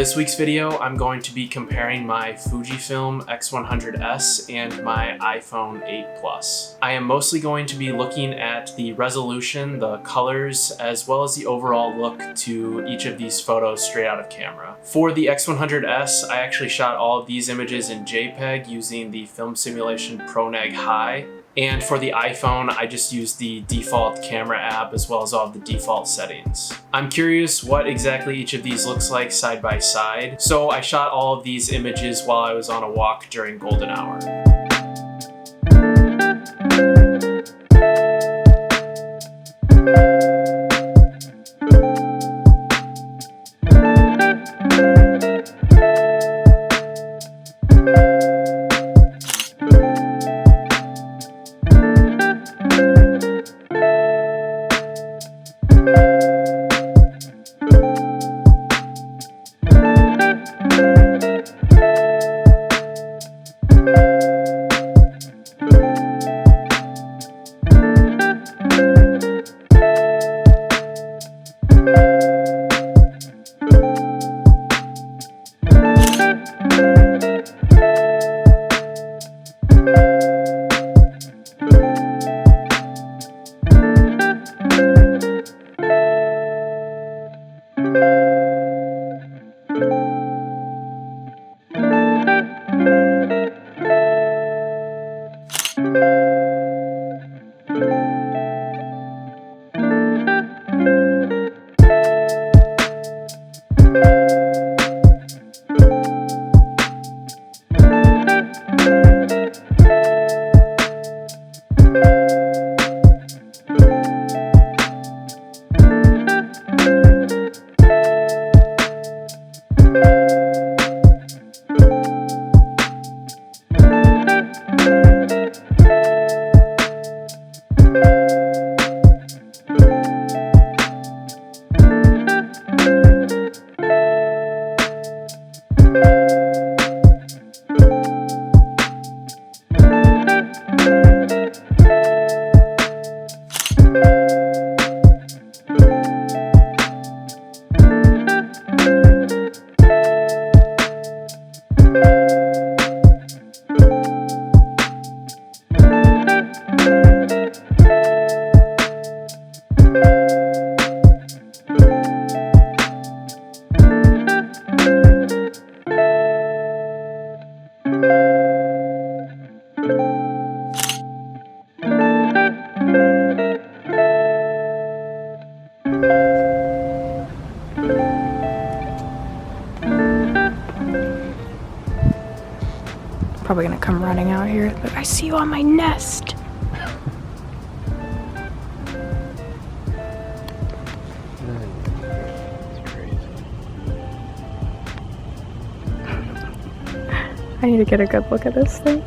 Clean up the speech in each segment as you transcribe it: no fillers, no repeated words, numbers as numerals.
this week's video, I'm going to be comparing my Fujifilm X100S and my iPhone 8 Plus. I am mostly going to be looking at the resolution, the colors, as well as the overall look to each of these photos straight out of camera. For the X100S, I actually shot all of these images in JPEG using the Film Simulation ProNeg High. And for the iPhone, I just used the default camera app as well as all of the default settings. I'm curious what exactly each of these looks like side by side, so I shot all of these images while I was on a walk during golden hour. Probably gonna come running out here. Look, I see you on my nest. I need to get a good look at this thing.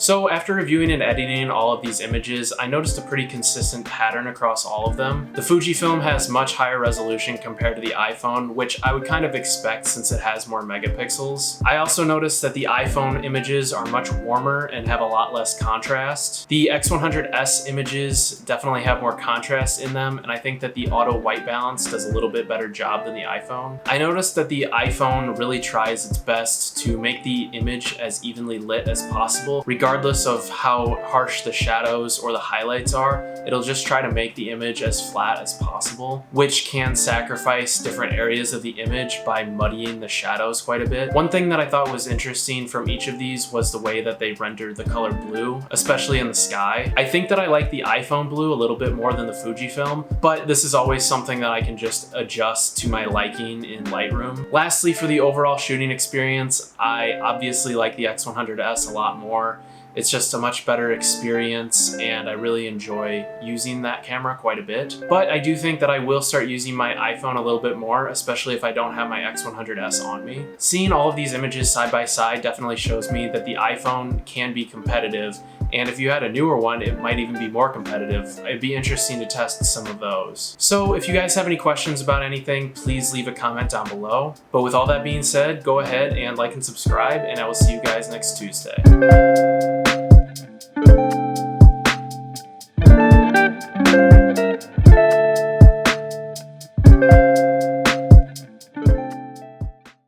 So after reviewing and editing all of these images, I noticed a pretty consistent pattern across all of them. The Fujifilm has much higher resolution compared to the iPhone, which I would kind of expect since it has more megapixels. I also noticed that the iPhone images are much warmer and have a lot less contrast. The X100S images definitely have more contrast in them, and I think that the auto white balance does a little bit better job than the iPhone. I noticed that the iPhone really tries its best to make the image as evenly lit as possible. Regardless of how harsh the shadows or the highlights are, it'll just try to make the image as flat as possible, which can sacrifice different areas of the image by muddying the shadows quite a bit. One thing that I thought was interesting from each of these was the way that they rendered the color blue, especially in the sky. I think that I like the iPhone blue a little bit more than the Fujifilm, but this is always something that I can just adjust to my liking in Lightroom. Lastly, for the overall shooting experience, I obviously like the X100S a lot more. It's just a much better experience and I really enjoy using that camera quite a bit. But I do think that I will start using my iPhone a little bit more, especially if I don't have my X100S on me. Seeing all of these images side by side definitely shows me that the iPhone can be competitive, and if you had a newer one, it might even be more competitive. It'd be interesting to test some of those. So if you guys have any questions about anything, please leave a comment down below. But with all that being said, go ahead and like and subscribe, and I will see you guys next Tuesday.